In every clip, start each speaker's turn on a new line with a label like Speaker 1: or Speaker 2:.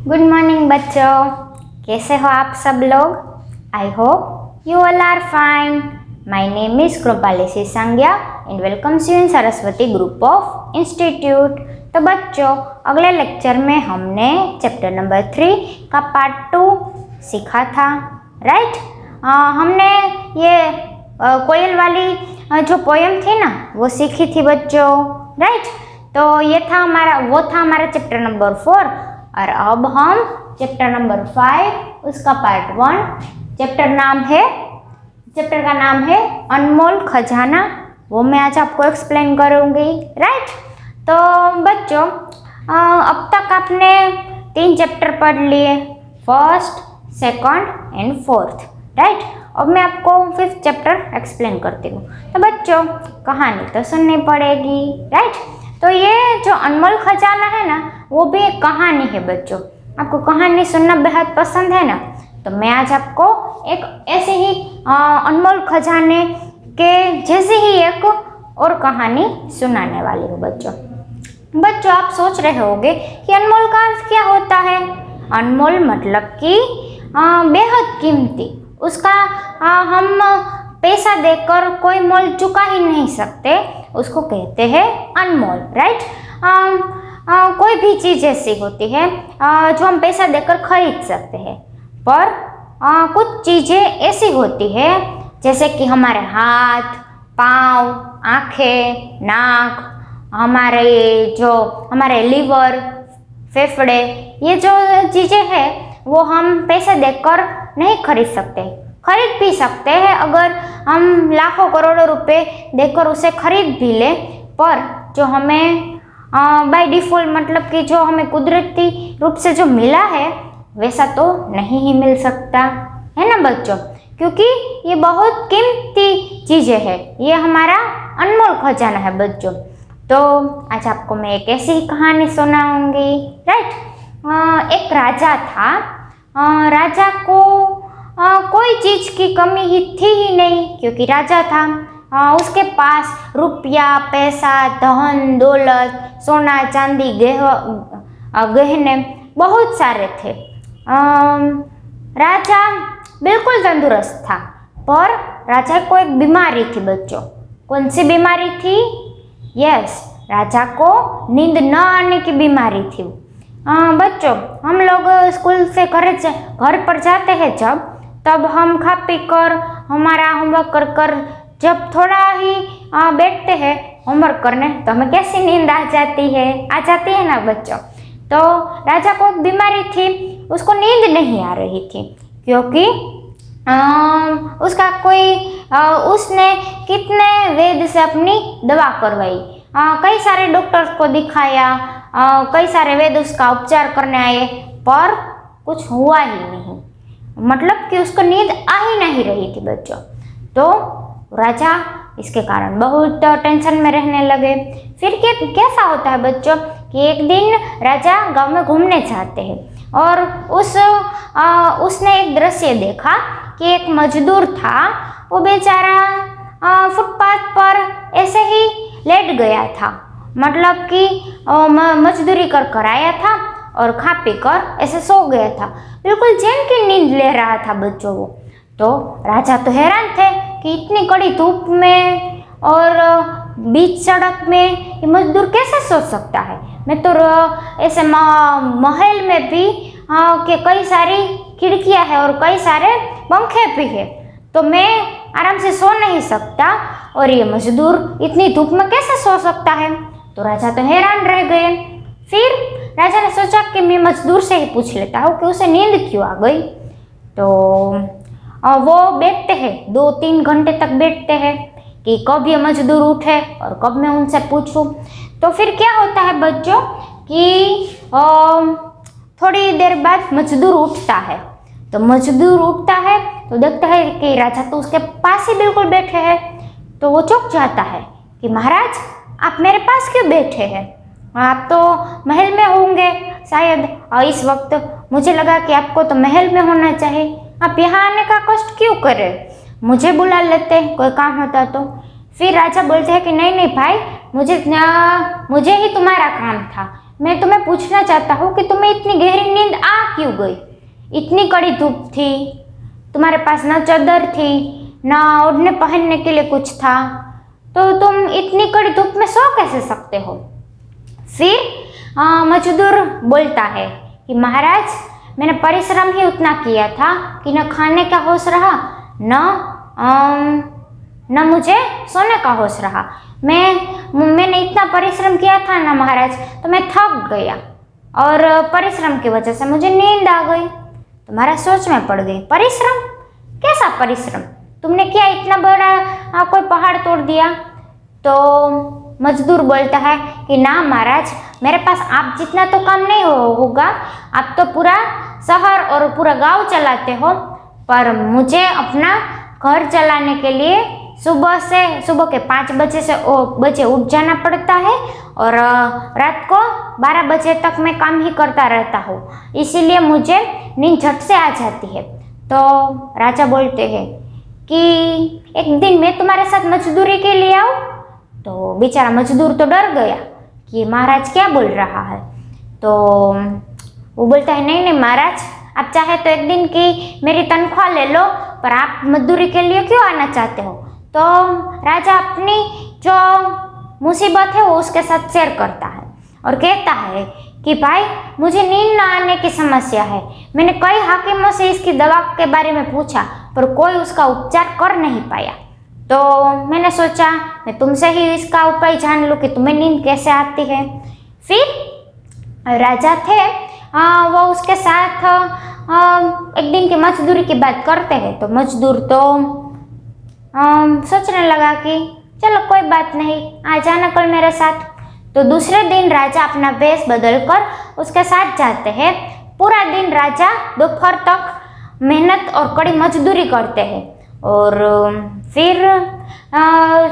Speaker 1: Good morning बच्चों, कैसे हो आप सब लोग। I hope you all are fine. My name is Kripali Sisangiya and welcomes you in Saraswati group of institute. तो बच्चों, अगले लेक्चर में हमने चैप्टर नंबर 3 का पार्ट 2 सीखा था, राइट। हमने ये कोयल वाली जो पोयम थी ना वो सीखी थी बच्चों, राइट। तो ये था हमारा चैप्टर नंबर 4 और अब हम चैप्टर नंबर 5 उसका पार्ट 1 चैप्टर का नाम है अनमोल खजाना। वो मैं आज आपको एक्सप्लेन करूँगी, राइट। तो बच्चों, अब तक आपने 3 चैप्टर पढ़ लिए, first, second and fourth, right. अब मैं आपको 5th चैप्टर एक्सप्लेन करती हूँ। तो बच्चों, कहानी तो सुननी पड़ेगी, राइट। तो ये जो अनमोल खजाना है ना, वो भी एक कहानी है बच्चों। आपको कहानी सुनना बेहद पसंद है ना, तो मैं आज आपको एक ऐसे ही अनमोल खजाने के जैसी ही एक और कहानी सुनाने वाली हूँ बच्चों। आप सोच रहे होंगे कि अनमोल का अर्थ क्या होता है। अनमोल मतलब कि बेहद कीमती, उसका हम पैसा देकर कोई मोल चुका ही नहीं सकते, उसको कहते हैं अनमोल, राइट। कोई भी चीज़ ऐसी होती है जो हम पैसा देकर खरीद सकते हैं, पर कुछ चीज़ें ऐसी होती है जैसे कि हमारे हाथ, पाँव, आँखें, नाक, हमारे लीवर, फेफड़े, ये जो चीज़ें हैं वो हम पैसे देकर नहीं खरीद सकते। खरीद भी सकते हैं अगर हम लाखों करोड़ों रुपए देकर उसे खरीद भी ले, पर जो हमें बाय डिफ़ॉल्ट मतलब कि जो हमें कुदरती रूप से जो मिला है वैसा तो नहीं ही मिल सकता है ना बच्चों, क्योंकि ये बहुत कीमती चीज़ें हैं, ये हमारा अनमोल खजाना है बच्चों। तो आज आपको मैं एक ऐसी ही कहानी सुनाऊंगी, राइट। एक राजा था। राजा को कोई चीज़ की कमी ही थी ही नहीं, क्योंकि राजा था। उसके पास रुपया, पैसा, धन दौलत, सोना चांदी, गहने बहुत सारे थे। राजा बिल्कुल तंदुरुस्त था, पर राजा को एक बीमारी थी बच्चों। कौन सी बीमारी थी? यस, राजा को नींद न आने की बीमारी थी। बच्चों, हम लोग स्कूल से घर पर जाते हैं तब हम खा पी कर हमारा होमवर्क कर जब थोड़ा ही बैठते हैं होमवर्क करने, तो हमें कैसी नींद आ जाती है ना बच्चों। तो राजा को एक बीमारी थी, उसको नींद नहीं आ रही थी, क्योंकि उसने कितने वैद्य से अपनी दवा करवाई, कई सारे डॉक्टर्स को दिखाया, कई सारे वैद्य उसका उपचार करने आए, पर कुछ हुआ ही नहीं। मतलब कि उसको नींद आ ही नहीं रही थी बच्चों। तो राजा इसके कारण बहुत टेंशन में रहने लगे। फिर कैसा होता है बच्चों कि एक दिन राजा गांव में घूमने जाते हैं और उसने एक दृश्य देखा कि एक मजदूर था, वो बेचारा फुटपाथ पर ऐसे ही लेट गया था। मतलब कि मजदूरी कर आया था और खा पी कर ऐसे सो गया था, बिल्कुल चैन की नींद ले रहा था बच्चों वो। तो राजा तो हैरान थे कि इतनी कड़ी धूप में और बीच सड़क में ये मजदूर कैसे सो सकता है। मैं तो ऐसे महल में भी कि कई सारी खिड़कियां हैं और कई सारे पंखे भी है, तो मैं आराम से सो नहीं सकता, और ये मजदूर इतनी धूप में कैसे सो सकता है। तो राजा तो हैरान रह गए। फिर राजा ने सोचा कि मैं मजदूर से ही पूछ लेता हूँ कि उसे नींद क्यों आ गई। तो वो बैठते हैं, 2-3 घंटे तक बैठते हैं कि कब ये मजदूर उठे और कब मैं उनसे पूछूं। तो फिर क्या होता है बच्चों कि थोड़ी देर बाद मजदूर उठता है। तो मजदूर उठता है तो देखता है कि राजा तो उसके पास ही बिल्कुल बैठे हैं। तो वो चौंक जाता है कि महाराज, आप मेरे पास क्यों बैठे हैं? आप तो महल में होंगे शायद, और इस वक्त मुझे लगा कि आपको तो महल में होना चाहिए, आप यहाँ आने का कष्ट क्यों करें? मुझे बुला लेते, कोई काम होता तो। फिर राजा बोलते हैं कि नहीं भाई, मुझे ही तुम्हारा काम था, मैं तुम्हें पूछना चाहता हूँ कि तुम्हें इतनी गहरी नींद आ क्यों गई? इतनी कड़ी धूप थी, तुम्हारे पास न चादर थी, न ओढ़ने पहनने के लिए कुछ था, तो तुम इतनी कड़ी धूप में सो कैसे सकते हो? फिर मजदूर बोलता है कि महाराज, मैंने परिश्रम ही उतना किया था कि न खाने का होश रहा, न मुझे सोने का होश रहा। मैंने इतना परिश्रम किया था ना महाराज, तो मैं थक गया और परिश्रम की वजह से मुझे नींद आ गई। तो महाराज सोच में पड़ गई, परिश्रम? कैसा परिश्रम? तुमने क्या इतना बड़ा कोई पहाड़ तोड़ दिया? तो मजदूर बोलता है कि ना महाराज, मेरे पास आप जितना तो काम नहीं होगा, आप तो पूरा शहर और पूरा गांव चलाते हो, पर मुझे अपना घर चलाने के लिए सुबह के 5 बजे उठ जाना पड़ता है और रात को 12 बजे तक मैं काम ही करता रहता हूँ, इसीलिए मुझे नींद झट से आ जाती है। तो राजा बोलते हैं कि एक दिन मैं तुम्हारे साथ मजदूरी के लिए आऊँ? तो बेचारा मजदूर तो डर गया कि महाराज क्या बोल रहा है। तो वो बोलता है, नहीं महाराज, आप चाहे तो एक दिन की मेरी तनख्वाह ले लो, पर आप मजदूरी के लिए क्यों आना चाहते हो? तो राजा अपनी जो मुसीबत है वो उसके साथ शेयर करता है और कहता है कि भाई, मुझे नींद न आने की समस्या है। मैंने कई हाकिमों से इसकी दवा के बारे में पूछा, पर कोई उसका उपचार कर नहीं पाया। तो मैंने सोचा मैं तुमसे ही इसका उपाय जान लूँ कि तुम्हें नींद कैसे आती है। फिर राजा थे, वो उसके साथ एक दिन की मजदूरी की बात करते हैं। तो मजदूर तो सोचने लगा कि चलो कोई बात नहीं, आ जाना कल मेरे साथ। तो दूसरे दिन राजा अपना वेश बदलकर उसके साथ जाते हैं। पूरा दिन राजा दोपहर तक मेहनत और कड़ी मजदूरी करते हैं और फिर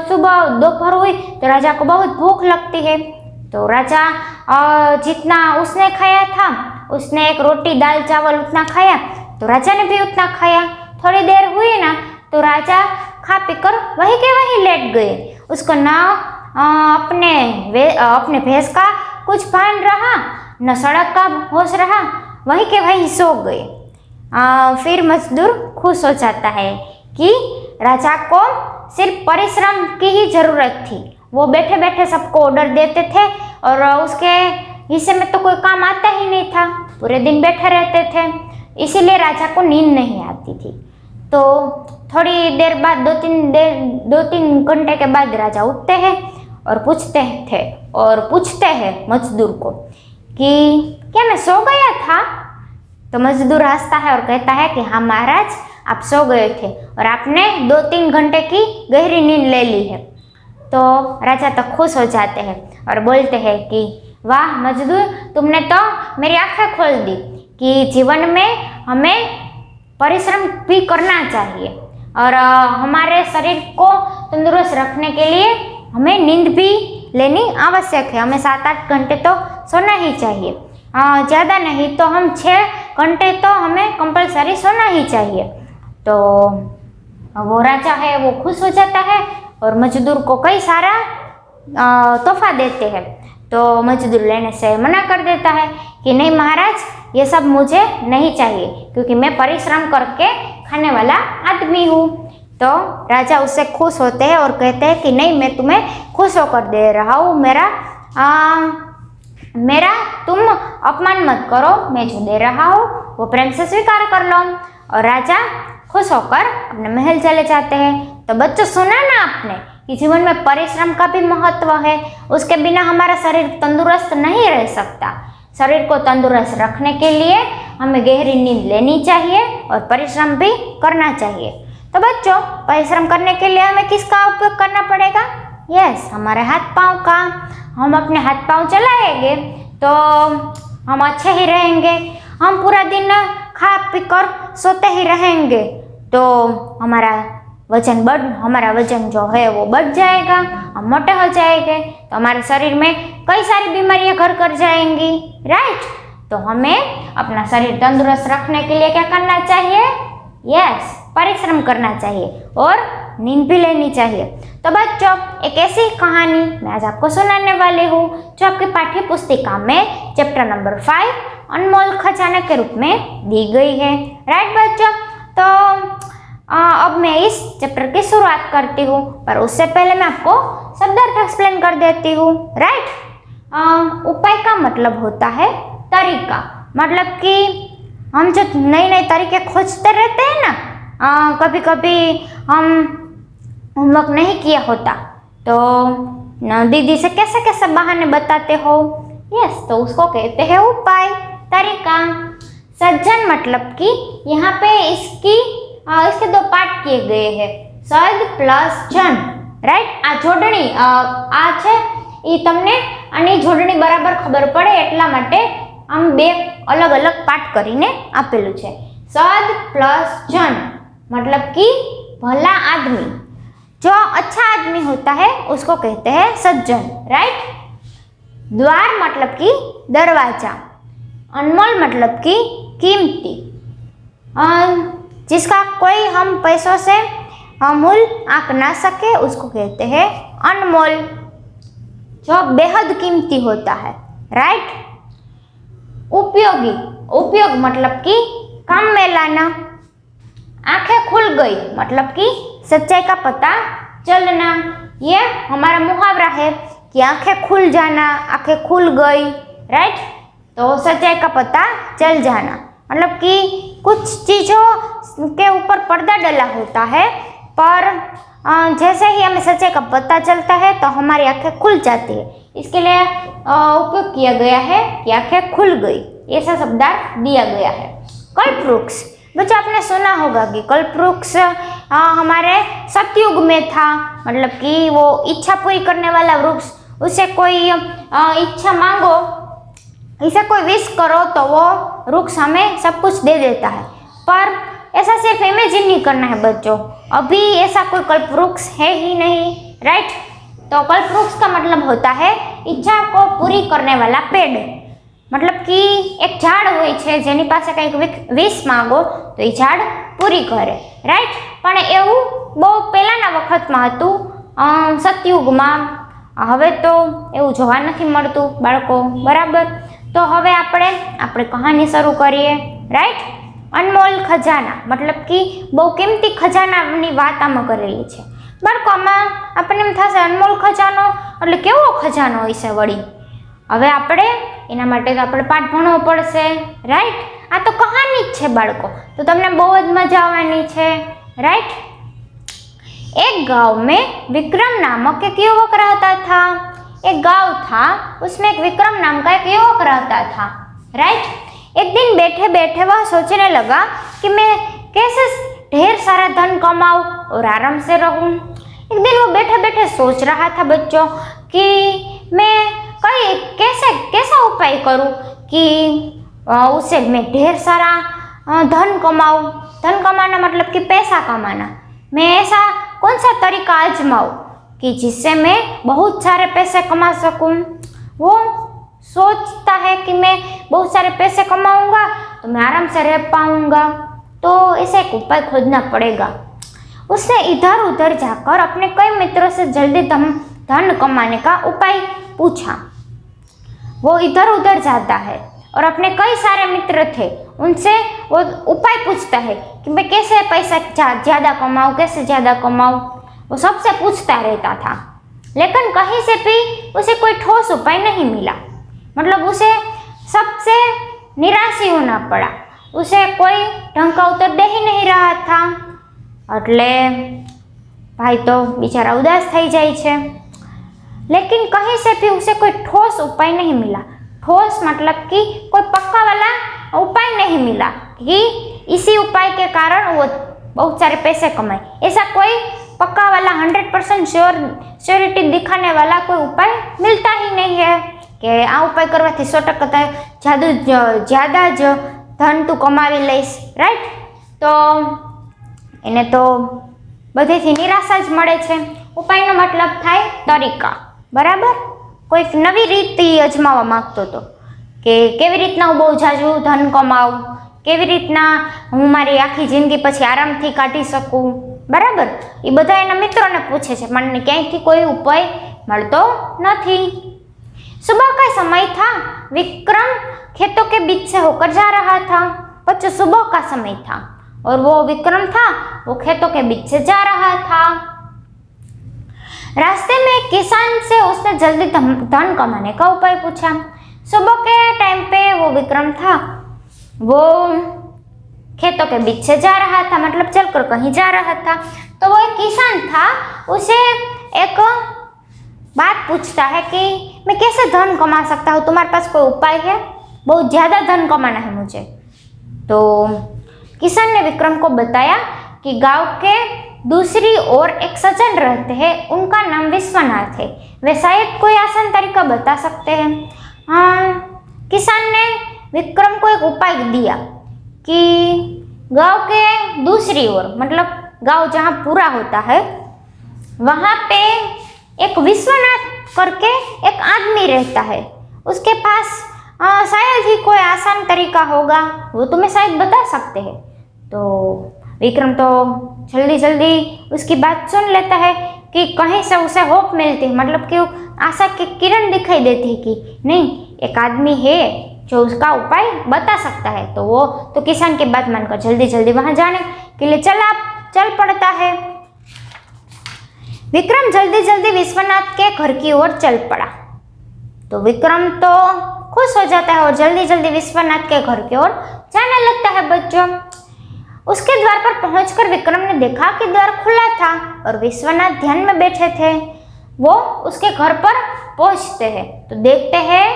Speaker 1: सुबह दोपहर हुई तो राजा को बहुत भूख लगती है। तो राजा जितना उसने खाया था, उसने एक रोटी दाल चावल उतना खाया, तो राजा ने भी उतना खाया। थोड़ी देर हुई ना तो राजा खा पीकर वहीं के वहीं लेट गए। उसको ना अपने भेष का कुछ भान रहा, न सड़क का होश रहा, वहीं के वहीं सो गए। फिर मजदूर खुश हो जाता है कि राजा को सिर्फ परिश्रम की ही जरूरत थी। वो बैठे बैठे सबको ऑर्डर देते थे और उसके हिस्से में तो कोई काम आता ही नहीं था, पूरे दिन बैठे रहते थे, इसीलिए राजा को नींद नहीं आती थी। तो थोड़ी देर बाद 2-3 घंटे के बाद राजा उठते हैं और पूछते हैं मजदूर को कि क्या मैं सो गया था? तो मजदूर हंसता है और कहता है कि हाँ महाराज, आप सो गए थे और आपने 2-3 घंटे की गहरी नींद ले ली है। तो राजा तो खुश हो जाते हैं और बोलते हैं कि वाह मजदूर, तुमने तो मेरी आंखें खोल दी कि जीवन में हमें परिश्रम भी करना चाहिए और हमारे शरीर को तंदुरुस्त रखने के लिए हमें नींद भी लेनी आवश्यक है। हमें 7-8 घंटे तो सोना ही चाहिए, ज़्यादा नहीं तो हम 6 घंटे तो हमें कंपलसरी सोना ही चाहिए। तो वो राजा है वो खुश हो जाता है और मजदूर को कई सारा तोहफा देते हैं। तो मजदूर लेने से मना कर देता है कि नहीं महाराज, ये सब मुझे नहीं चाहिए क्योंकि मैं परिश्रम करके खाने वाला आदमी हूँ। तो राजा उससे खुश होते हैं और कहते हैं कि नहीं, मैं तुम्हें खुश होकर दे रहा हूँ, मेरा तुम अपमान मत करो, मैं जो दे रहा हूँ वो प्रेम से स्वीकार कर लो। और राजा खुश होकर अपने महल चले जाते हैं। तो बच्चों, सुना ना आपने कि जीवन में परिश्रम का भी महत्व है, उसके बिना हमारा शरीर तंदुरुस्त नहीं रह सकता। शरीर को तंदुरुस्त रखने के लिए हमें गहरी नींद लेनी चाहिए और परिश्रम भी करना चाहिए। तो बच्चों, परिश्रम करने के लिए हमें किसका उपयोग करना पड़ेगा? यस, हमारे हाथ पाँव का। हम अपने हाथ पाँव चलाएंगे तो हम अच्छे ही रहेंगे। हम पूरा दिन खा पी कर सोते ही रहेंगे तो हमारा वजन जो है वो बढ़ जाएगा, हम मोटे हो जाएंगे, तो हमारे शरीर में कई सारी बीमारियां घर कर जाएंगी, राइट। तो हमें अपना शरीर तंदुरुस्त रखने के लिए क्या करना चाहिए? यस, परिश्रम करना चाहिए और नींद भी लेनी चाहिए। तो बच्चों, एक ऐसी कहानी मैं आज आपको सुनाने वाली हूँ जो आपकी पाठ्य पुस्तिका में चैप्टर नंबर 5 अनमोल खजाना के रूप में दी गई है। राइट बच्चों, तो अब मैं इस चैप्टर की शुरुआत करती हूँ, पर उससे पहले मैं आपको शब्दार्थ एक्सप्लेन कर देती हूँ। राइट, उपाय का मतलब होता है तरीका, मतलब कि हम जो नए नए तरीके खोजते रहते हैं ना, कभी कभी हम होमवर्क नहीं किया होता तो दीदी से कैसे कैसे बहाने बताते हो, यस, तो उसको कहते हैं उपाय, तरीका। सज्जन मतलब कि यहाँ पे इसके दो पार्ट किए गए हैं, सद प्लस जन। राइट, आ जोड़नी आ છે એ તમને આની જોડણી બરાબર ખબર પડે એટલા માટે આમ બે अलग अलग पार्ट કરીને આપેલું છે। सद प्लस जन मतलब कि भला आदमी, जो अच्छा आदमी होता है उसको कहते हैं सज्जन। राइट, द्वार मतलब कि दरवाजा, अनमोल मतलब कि कीमती, जिसका कोई हम पैसों से मूल आंक ना सके उसको कहते हैं अनमोल, जो बेहद कीमती होता है। राइट, उपयोगी, उपयोग मतलब कि काम में लाना। आंखें खुल गई मतलब कि सच्चाई का पता चलना, ये हमारा मुहावरा है कि आंखें खुल जाना, आंखें खुल गई। राइट, तो सच्चाई का पता चल जाना मतलब कि कुछ चीज़ों के ऊपर पर्दा डला होता है, पर जैसे ही हमें सच्चाई का पता चलता है तो हमारी आंखें खुल जाती है। इसके लिए उपयोग किया गया है कि आंखें खुल गई, ऐसा शब्दार्थ दिया गया है। कल्पवृक्ष, बच्चों आपने सुना होगा कि कल्पवृक्ष हमारे सतयुग में था, मतलब कि वो इच्छा पूरी करने वाला वृक्ष, उसे कोई इच्छा मांगो, इसे कोई विश करो तो वो वृक्ष हमें सब कुछ दे देता है। पर ऐसा सिर्फ इमेजिन नहीं करना है बच्चों, अभी ऐसा कोई कल्पवृक्ष है ही नहीं। राइट, तो कल्पवृक्ष का मतलब होता है इच्छा को पूरी करने वाला पेड़, मतलब कि एक झाड़ હોય છે જેની પાસે કંઈક વિશ માંગો તો એ ઝાડ પૂરી કરે। રાઈટ, પણ એવું બહુ પહેલાંના વખતમાં હતું, સતયુગમાં। હવે તો એવું જોવા નથી મળતું બાળકો, બરાબર। તો હવે આપણે કહાની શરૂ કરીએ। રાઈટ, અનમોલ ખજાના मतलब कि બહુ કિંમતી ખજાનાની વાત આમાં કરેલી છે। બાળકો આમાં આપણને એમ થશે અનમોલ ખજાનો એટલે કેવો ખજાનો હોય છે વળી, હવે આપણે એના માટે તો આપણે પાઠ ભણવો પડશે। રાઈટ, આ તો કહાની જ છે બાળકો, તો તમને બહુ જ મજા આવવાની છે। રાઈટ, एक गांव में विक्रम नामक एक युवक रहता था। एक गांव था, उसमें एक विक्रम नाम का एक युवक रहता था। राइट, एक दिन बैठे बैठे वह सोचने लगा कि मैं कैसे ढेर सारा धन कमाऊं और आराम से रहूं। एक दिन वो बैठे बैठे सोच रहा था बच्चों कि मैं कैसा उपाय करूं कि उससे मैं ढेर सारा धन कमाऊं। धन कमाना मतलब कि पैसा कमाना। मैं ऐसा कौन सा तरीका आजमाऊं कि जिससे मैं बहुत सारे पैसे कमा सकूं। वो सोचता है कि मैं बहुत सारे पैसे कमाऊंगा तो मैं आराम से रह पाऊंगा, तो ऐसा एक उपाय खोजना पड़ेगा। उसने इधर उधर जाकर अपने कई मित्रों से जल्दी धन कमाने का उपाय पूछा। वो इधर उधर जाता है और अपने कई सारे मित्र थे, उनसे वो उपाय पूछता है कि मैं कैसे पैसा ज़्यादा कमाऊँ, कैसे ज़्यादा कमाऊँ। वो सबसे पूछता रहता था, लेकिन कहीं से भी उसे कोई ठोस उपाय नहीं मिला। मतलब उसे सबसे निराश ही होना पड़ा, उसे कोई ढंग का उत्तर दे ही नहीं रहा था। એટલે भाई तो बेचारा उदास થઈ જાય છે। लेकिन कहीं से भी उसे कोई ठोस उपाय नहीं मिला। ठोस मतलब कि कोई पक्का वाला उपाय नहीं मिला कि इसी उपाय के कारण वो बहुत सारे पैसे कमाए। ऐसा कोई पक्का वाला 100% श्योरिटी दिखाने वाला कोई उपाय मिलता ही नहीं है कि आ उपाय करवाથી 100% ज़्यादा ज धन तू कमावी लईश। राइट, तो એને તો બધેથી નિરાશા જ મળે છે। ઉપાયનો મતલબ થાય તરીકા, બરાબર। કોઈક નવી રીત અજમાવવા માગતો હતો કે કેવી રીતના હું બહુ ઝાઝું ધન કમાવું, કેવી રીતના હું મારી આખી જિંદગી પછી આરામથી કાઢી શકું, બરાબર. એ બધા એના મિત્રોને પૂછે છે પણ ક્યાંયથી કોઈ ઉપાય મળતો નથી. सुबह का समय था, विक्रम खेतों के बीच से होकर जा रहा था. बच्चों, सुबह का समय था और वो विक्रम था, वो खेतों के बीच से जा रहा था. रास्ते में एक किसान से उसने जल्दी धन कमाने का उपाय पूछा. सुबह के टाइम पे वो विक्रम था, वो खेतों के बीच से जा रहा था, मतलब चलकर कहीं जा रहा था. तो वो एक किसान था, उसे एक बात पूछता है कि मैं कैसे धन कमा सकता हूँ, तुम्हारे पास कोई उपाय है, बहुत ज़्यादा धन कमाना है मुझे. तो किसान ने विक्रम को बताया कि गांव के दूसरी ओर एक सज्जन रहते हैं, उनका नाम विश्वनाथ है, वे शायद कोई आसान तरीका बता सकते हैं. किसान ने विक्रम को एक उपाय दिया कि गांव के दूसरी ओर, मतलब गांव जहाँ पूरा होता है, वहाँ पे एक विश्वनाथ करके एक आदमी रहता है, उसके पास शायद ही कोई आसान तरीका होगा, वो तुम्हें शायद बता सकते हैं. तो विक्रम तो जल्दी जल्दी उसकी बात सुन लेता है कि कहीं से उसे होप मिलती है, मतलब कि आशा की किरण दिखाई देती है कि नहीं, एक आदमी है जो उसका उपाय बता सकता है. तो वो तो किसान की बात मानकर जल्दी जल्दी वहाँ जाने के लिए चल पड़ता है. विक्रम जल्दी जल्दी विश्वनाथ के घर की ओर चल पड़ा. तो विक्रम तो खुश हो जाता है और जल्दी जल्दी विश्वनाथ के घर की ओर जाने लगता है. बच्चों, उसके द्वार पर पहुंचकर विक्रम ने देखा कि द्वार खुला था और विश्वनाथ ध्यान में बैठे थे. वो उसके घर पर पहुंचते हैं तो देखते हैं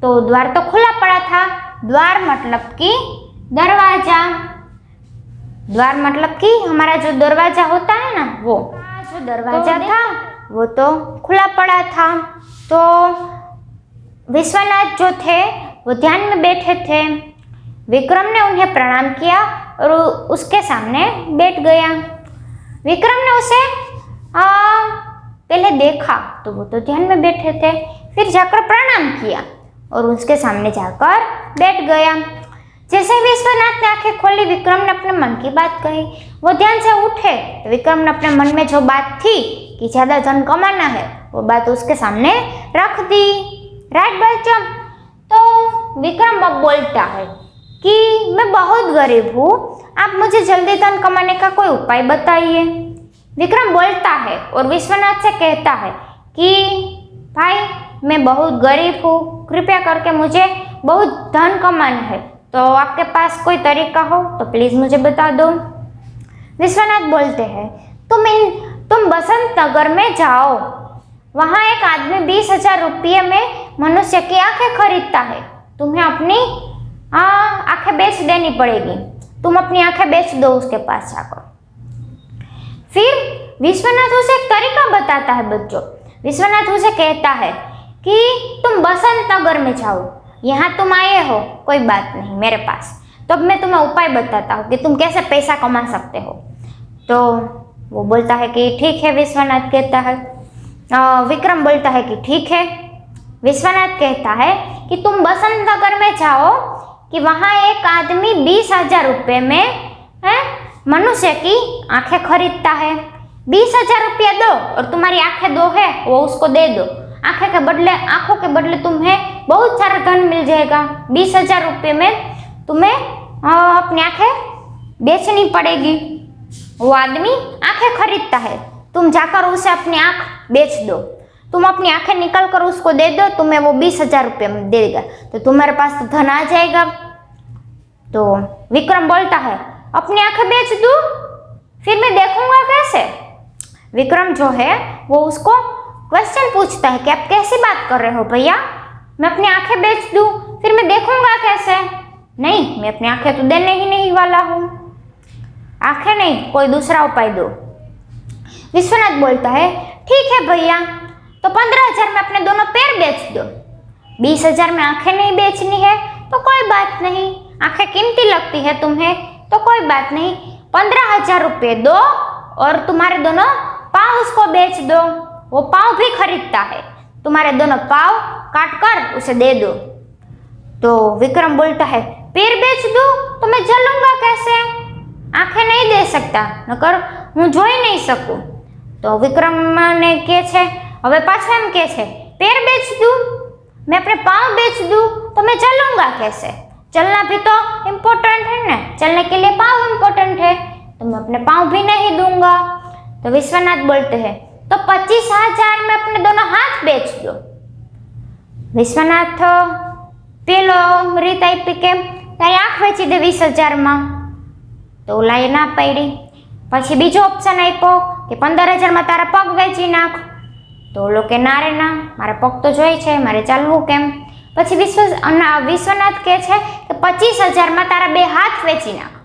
Speaker 1: तो द्वार तो खुला पड़ा था. द्वार मतलब कि दरवाजा, द्वार मतलब कि हमारा जो दरवाजा होता है ना, वो जो दरवाजा था वो तो खुला पड़ा था. तो विश्वनाथ जो थे वो ध्यान में बैठे थे. विक्रम ने उन्हें प्रणाम किया और उसके सामने बैठ गया. विक्रम ने उसे पहले देखा तो वो तो ध्यान में बैठे थे, फिर जाकर प्रणाम किया और उसके सामने जाकर बैठ गया. जैसे विश्वनाथ ने आंखें खोली, विक्रम ने अपने मन की बात कही. वो ध्यान से उठे तो विक्रम ने अपने मन में जो बात थी कि ज़्यादा धन कमाना है, वो बात उसके सामने रख दी. राइट बच्चों? तो विक्रम अब बोलता है कि मैं बहुत गरीब हूँ, आप मुझे जल्दी धन कमाने का कोई उपाय बताइए. विक्रम बोलता है और विश्वनाथ से कहता है कि भाई, मैं बहुत गरीब हूँ, कृपया करके मुझे बहुत धन कमाना है, तो आपके पास कोई तरीका हो तो प्लीज़ मुझे बता दो. विश्वनाथ बोलते हैं, तुम बसंत नगर में जाओ, वहाँ एक आदमी 20,000 रुपये में मनुष्य की आंखें खरीदता है, तुम्हें अपनी आंखें बेच देनी पड़ेगी, तुम अपनी आंखें बेच दो उसके पास जाकर. फिर विश्वनाथ उसे एक तरीका बताता है. बच्चों, विश्वनाथ उसे कहता है कि तुम बसंत नगर में जाओ, यहाँ तुम आए हो, कोई बात नहीं मेरे पास, तो अब मैं तुम्हें उपाय बताता हूँ कि तुम कैसे पैसा कमा सकते हो. तो वो बोलता है कि ठीक है. विश्वनाथ कहता है, विक्रम बोलता है कि ठीक है. विश्वनाथ कहता है कि तुम बसंत नगर में जाओ कि वहाँ एक आदमी 20,000 रुपये में मनुष्य की आंखें खरीदता है. 20,000 रुपया दो और तुम्हारी आंखें दो है वो उसको दे दो. आंखों के बदले तुम्हें बहुत सारा धन मिल जाएगा. 20,000 रुपये में तुम्हें अपनी आंखें बेचनी पड़ेगी. वो आदमी आंखें खरीदता है, तुम जाकर उसे अपनी आंख बेच दो, तुम अपनी आंखें निकल कर उसको दे दो, तुम्हें वो 20,000 रुपये में दे देगा, तो तुम्हारे पास तो धन आ जाएगा. तो विक्रम बोलता है, अपनी आंखें बेच दूं, फिर मैं देखूंगा कैसे. विक्रम जो है वो उसको क्वेश्चन पूछता है कि आप कैसी बात कर रहे हो भैया, मैं अपनी आंखें बेच दूं फिर मैं देखूंगा कैसे. नहीं, मैं अपनी आंखें तो देने ही नहीं वाला हूँ. आंखें नहीं, कोई दूसरा उपाय दो. विश्वनाथ बोलता है, ठीक है भैया, तो 15,000 में अपने दोनों पैर बेच दो. 20,000 में आंखें नहीं बेचनी है तो कोई बात नहीं, आंखें कीमती लगती है तुम्हें तो कोई बात नहीं, 15,000 रुपये दो और तुम्हारे दोनों पाँव उसको बेच दो. वो पाँव भी खरीदता है, तुम्हारे दोनों पाँव काट कर उसे दे दो. तो विक्रम बोलता है, पैर बेच दूं तो मैं जलूंगा कैसे, आंखें नहीं दे सकता, नकर હું જોઈ નહીં શકું। તો વિક્રમને કહે છે, હવે પાછા એમ કહે છે, पैर बेच दूँ, मैं अपने पाँव बेच दूँ तो मैं चलूँगा कैसे? चलना भी तो इम्पोर्टेंट है ना, चलने के लिए पाँव इम्पोर्टेंट है, तो मैं अपने पाँव भी नहीं दूंगा। तो विश्वनाथ बोलते हैं, तो 25,000 में अपने दोनों हाथ बेच दो। विश्वनाथ पेलो રીત આપી કે તારી આંખ વેચી દે 20,000 માં। તો ઓલાએ ના પાડી। પછી બીજો ઓપ્શન આપ્યો કે 15,000 માં તારા પગ વેચી નાખ। તો ઓલો કે ના રે ના, મારે પગ તો જોઈ છે, મારે ચાલવું કેમ? પછી વિશ્વનાથ કહે છે કે 25,000 માં તારા 2 હાથ વેચી નાખ।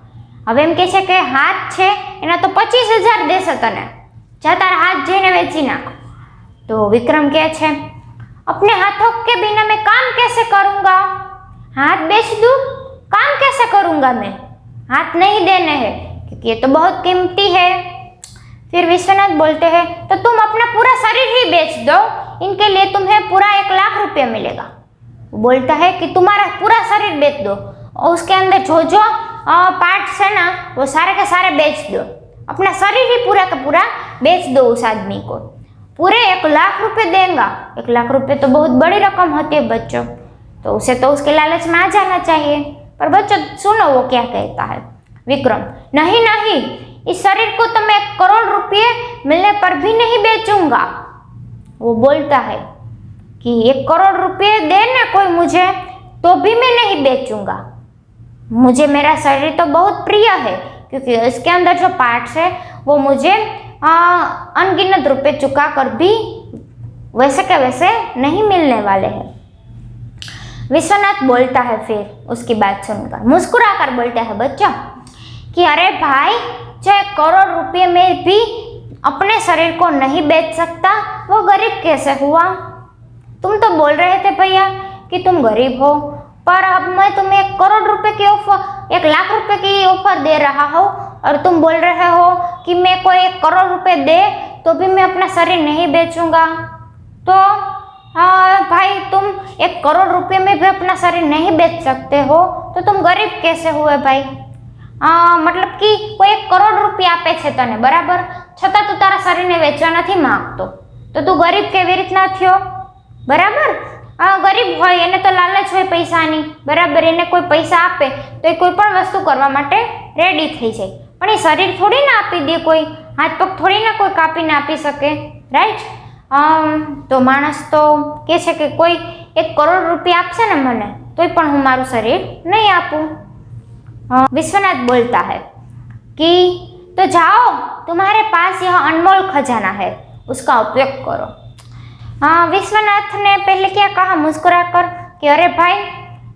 Speaker 1: હવે એમ કહે છે કે હાથ છે એના તો 25,000 દેશે તને, જા તારા હાથ જઈને વેચી નાખ। तो विक्रम કહે છે, अपने हाथों के बिना मैं काम कैसे करूंगा? हाथ बेच दूं, काम कैसे करूंगा मैं? हाथ नहीं देने हैं क्योंकि ये तो बहुत कीमती है। फिर विश्वनाथ बोलते हैं, तो तुम अपना पूरा शरीर ही बेच दो, इनके लिए तुम्हें पूरा 1 लाख रुपया मिलेगा। वो बोलता है कि तुम्हारा पूरा शरीर बेच दो और उसके अंदर जो जो पार्ट्स है ना वो सारे के सारे बेच दो, अपना शरीर ही पूरा का पूरा बेच दो उस आदमी को, पूरे 1 लाख रुपए देगा। 1 लाख रुपए तो बहुत बड़ी रकम होती है बच्चों, तो उसे तो उसके लालच में आ जाना चाहिए। पर बच्चों सुनो वो क्या कहता है विक्रम, नहीं नहीं, इस शरीर को तो मैं 1 करोड़ रुपये मिलने पर भी नहीं बेचूंगा। वो बोलता है कि 1 करोड़ रुपये देना कोई मुझे तो भी मैं नहीं बेचूंगा। मुझे मेरा शरीर तो बहुत प्रिय है क्योंकि इसके अंदर जो पार्ट्स है वो मुझे अनगिनत रुपए चुका कर भी वैसे के वैसे नहीं मिलने वाले हैं। विश्वनाथ बोलता है फिर उसकी बात सुनकर मुस्कुरा कर बोलता है बच्चों कि अरे भाई, जो 1 करोड़ रुपये में भी अपने शरीर को नहीं बेच सकता वो गरीब कैसे हुआ? तुम तो बोल रहे थे भैया कि तुम गरीब हो, पर अब मैं तुम्हें 1 करोड़ रुपए की ऑफर, 1 लाख रुपए की ऑफर दे रहा हूँ और तुम बोल रहे हो कि मैं कोई 1 करोड़ रुपए दे तो भी मैं अपना शरीर नहीं बेचूंगा। तो भाई, तुम 1 करोड़ रुपये में भी अपना शरीर नहीं बेच सकते हो तो तुम गरीब कैसे हुए भाई? मतलब कि कोई 1 करोड़ रुपया आपे छे तने, बराबर, छतां तू तारा शरीरने वेचवा नथी मांगतो, तो तू गरीब केवी रीतना थयो? बराबर, गरीब होय एने तो लालच होय पैसानी, बराबर, एने कोई पैसा आपे तो ए कोई पण वस्तु करवा माटे रेडी थई जाय, पण ए शरीर थोड़ी ना आपी दे, कोई हाथ पग थोड़ी ना कोई कापीने आपी सके, राइट? तो माणस तो कहे छे कि कोई 1 करोड़ रुपया आपशे ने मने तोय पण हुं मारुं शरीर नहीं आपूं। विश्वनाथ बोलता है कि तो जाओ, तुम्हारे पास यह अनमोल खजाना है, उसका उपयोग करो। विश्वनाथ ने पहले क्या कहा मुस्कुरा कर कि अरे भाई,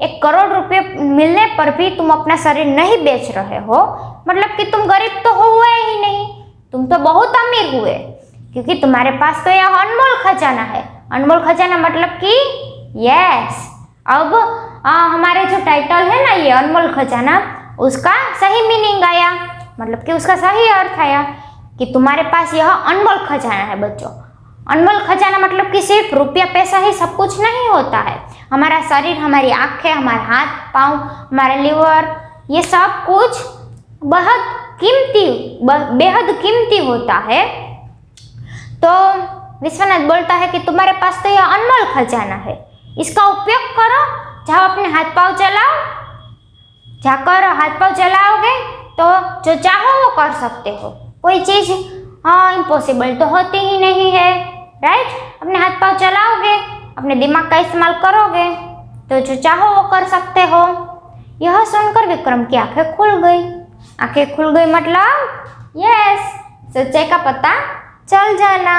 Speaker 1: 1 करोड़ रुपये मिलने पर भी तुम अपना शरीर नहीं बेच रहे हो, मतलब कि तुम गरीब तो हुए ही नहीं, तुम तो बहुत अमीर हुए क्योंकि तुम्हारे पास तो यह अनमोल खजाना है। अनमोल खजाना मतलब कि यस, अब हमारे जो टाइटल है ना ये अनमोल खजाना, उसका सही मीनिंग आया, मतलब कि उसका सही अर्थ आया कि तुम्हारे पास यह अनमोल खजाना है बच्चों। अनमोल खजाना मतलब कि सिर्फ रुपया पैसा ही सब कुछ नहीं होता है, हमारा शरीर, हमारी आँखें, हमारे हाथ पाँव, हमारा लिवर, ये सब कुछ बहुत कीमती, बेहद कीमती होता है। तो विश्वनाथ बोलता है कि तुम्हारे पास तो यह अनमोल खजाना है, इसका उपयोग करो, जाओ अपने हाथ पाँव चलाओ, जाकर हाथ पाँव चलाओगे तो जो चाहो वो कर सकते हो, कोई चीज़ इम्पॉसिबल तो होती ही नहीं है, राइट? अपने हाथ पाँव चलाओगे, अपने दिमाग का इस्तेमाल करोगे तो जो चाहो वो कर सकते हो। यह सुनकर विक्रम की आंखें खुल गई। आंखें खुल गई मतलब यस, सच्चाई का पता चल जाना।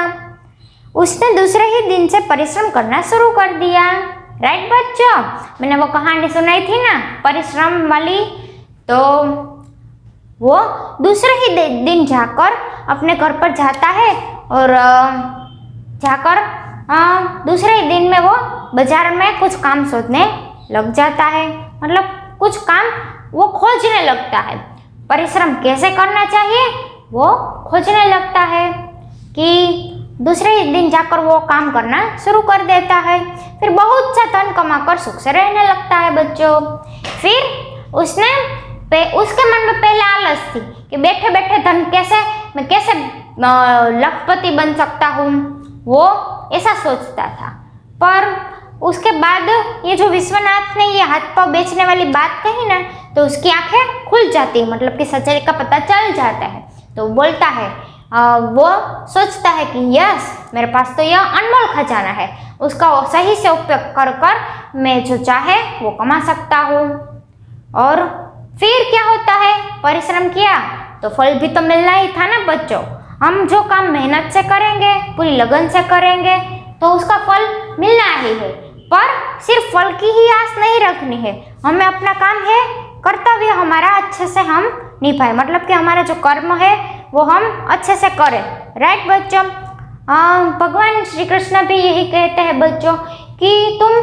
Speaker 1: उसने दूसरे ही दिन से परिश्रम करना शुरू कर दिया, राइट बच्चों? मैंने वो कहानी सुनाई थी ना परिश्रम वाली, तो वो दूसरे ही दिन जाकर अपने घर पर जाता है और जाकर दूसरे ही दिन में वो बाजार में कुछ काम शोधने लग जाता है, मतलब कुछ काम वो खोजने लगता है। परिश्रम कैसे करना चाहिए वो खोजने लगता है कि दूसरे ही दिन जाकर वो काम करना शुरू कर देता है। फिर बहुत सा धन कमाकर सुख से रहने लगता है बच्चों। फिर उसने उसके मन में पहले आलस थी कि बैठे बैठे धन मैं कैसे लखपति बन सकता हूँ, वो ऐसा सोचता था। पर उसके बाद ये जो विश्वनाथ ने ये हाथ पांव बेचने वाली बात कही ना, तो उसकी आंखें खुल जाती है, मतलब कि सच्चाई का पता चल जाता है। तो बोलता है, वो सोचता है कि यस, मेरे पास तो यह अनमोल खजाना है, उसका सही से उपयोग कर कर मैं जो चाहे वो कमा सकता हूँ। और फिर क्या होता है, परिश्रम किया तो फल भी तो मिलना ही था ना बच्चों। हम जो काम मेहनत से करेंगे, पूरी लगन से करेंगे, तो उसका फल मिलना ही है। पर सिर्फ फल की ही आस नहीं रखनी है, हमें अपना काम है, कर्तव्य हमारा अच्छे से हम निभाए, मतलब कि हमारा जो कर्म है वो हम अच्छे से करें। राइट बच्चों, भगवान श्री कृष्ण भी यही कहते हैं बच्चों कि तुम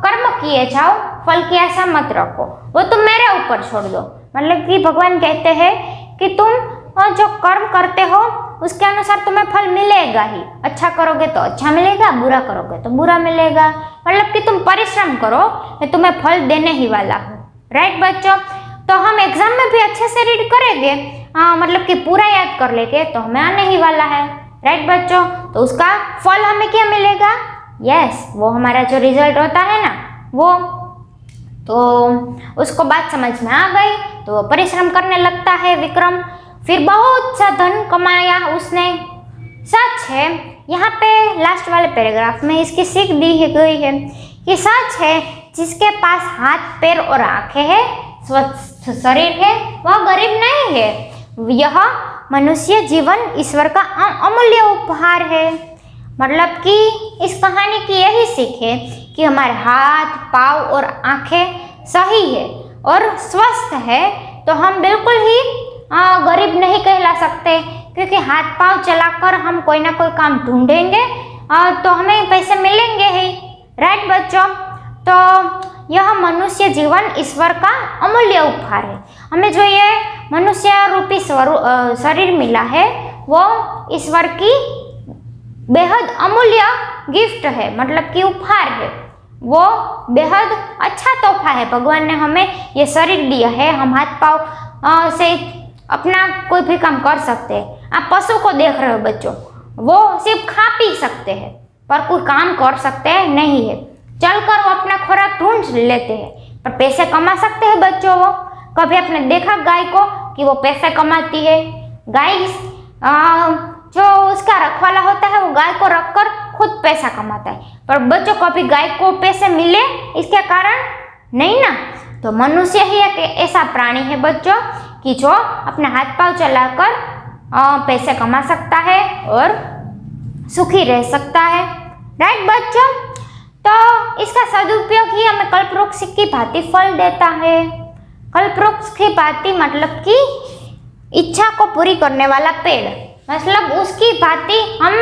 Speaker 1: कर्म किए जाओ, फल की आशा मत रखो, वो तुम मेरे ऊपर छोड़ दो। मतलब कि भगवान कहते हैं कि तुम जो कर्म करते हो उसके अनुसार तुम्हें फल मिलेगा ही। अच्छा करोगे तो अच्छा मिलेगा, बुरा करोगे तो बुरा मिलेगा। मतलब कि तुम परिश्रम करो, मैं तुम्हें फल देने ही वाला हूँ। राइट बच्चों, तो हम एग्जाम में भी अच्छे से रीड करेंगे, मतलब कि पूरा याद कर लेंगे, तो हमें आने ही वाला है। राइट बच्चों, तो उसका फल हमें क्या मिलेगा, यस, वो हमारा जो रिजल्ट होता है ना वो। तो उसको बात समझ में आ गई, तो परिश्रम करने लगता है विक्रम। फिर बहुत सा धन कमाया उसने। सच है, यहाँ पे लास्ट वाले पैराग्राफ में इसकी सीख दी गई है कि सच है, जिसके पास हाथ पैर और आंखें हैं, स्वस्थ शरीर है, वह गरीब नहीं है। यह मनुष्य जीवन ईश्वर का अमूल्य उपहार है। मतलब कि इस कहानी की यही सीख है कि हमारे हाथ पाँव और आंखें सही है और स्वस्थ है, तो हम बिल्कुल ही गरीब नहीं कहला सकते, क्योंकि हाथ पाँव चलाकर हम कोई ना कोई काम ढूंढेंगे तो हमें पैसे मिलेंगे ही। राइट बच्चों, तो यह मनुष्य जीवन ईश्वर का अमूल्य उपहार है। हमें जो ये मनुष्य रूपी शरीर मिला है वो ईश्वर की बेहद अमूल्य गिफ्ट है, मतलब कि उपहार है। वो बेहद अच्छा तोहफा है, भगवान ने हमें ये शरीर दिया है, हम हाथ पाँव से अपना कोई भी काम कर सकते हैं। आप पशु को देख रहे हो बच्चों, वो सिर्फ खा पी सकते हैं पर कोई काम कर सकते हैं नहीं है। चलकर वो अपना खुराक ढूंढ लेते हैं, पर पैसे कमा सकते हैं बच्चों वो। कभी आपने देखा गाय को कि वो पैसे कमाती है? गाय जो उसका रखवाला होता है वो गाय को रखकर खुद पैसा कमाता है, पर बच्चों कभी गाय को पैसे मिले इसके कारण नहीं ना। तो मनुष्य ही एक ऐसा प्राणी है बच्चों कि जो अपने हाथ पांव चलाकर पैसे कमा सकता है और सुखी रह सकता है। राइट बच्चों, तो इसका सदुपयोग ही हमें कल्पवृक्ष की भांति फल देता है। कल्पवृक्ष की भांति मतलब कि इच्छा को पूरी करने वाला पेड़, मतलब उसकी भांति हम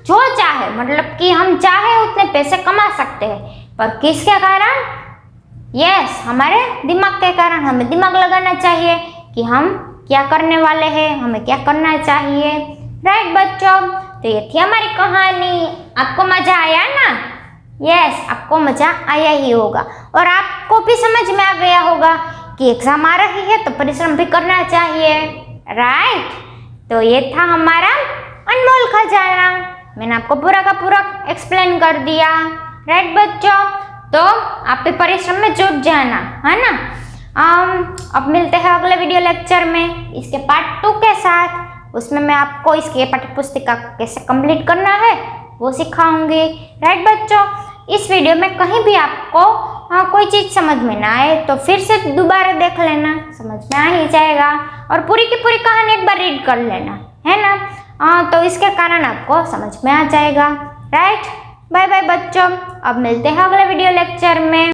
Speaker 1: जो चाहे, मतलब कि हम चाहे उतने पैसे कमा सकते हैं, पर किसके कारण? यस, हमारे दिमाग के कारण। हमें दिमाग लगाना चाहिए कि हम क्या करने वाले हैं, हमें क्या करना चाहिए। राइट बच्चों, तो ये थी हमारी कहानी। आपको मजा आया ना? यस, आपको मजा आया ही होगा और आपको भी समझ में आ गया होगा कि एग्जाम आ रही है तो परिश्रम भी करना चाहिए। राइट, तो ये था हमारा अनमोल खजाना। मैंने आपको पूरा का पूरा एक्सप्लेन कर दिया। राइट बच्चों, तो आप भी परिश्रम में जुट जाना, है ना। अब मिलते हैं अगले वीडियो लेक्चर में इसके पार्ट 2 के साथ। उसमें मैं आपको इसकी पाठ्यपुस्तिका कैसे कंप्लीट करना है वो सिखाऊंगी। राइट बच्चों, इस वीडियो में कहीं भी आपको कोई चीज़ समझ में ना आए तो फिर से दोबारा देख लेना, समझ में आ ही जाएगा। और पूरी की पूरी कहानी एक बार रीड कर लेना, है ना। तो इसके कारण आपको समझ में आ जाएगा। राइट, बाय बाय बच्चों, अब मिलते हैं अगले वीडियो लेक्चर में।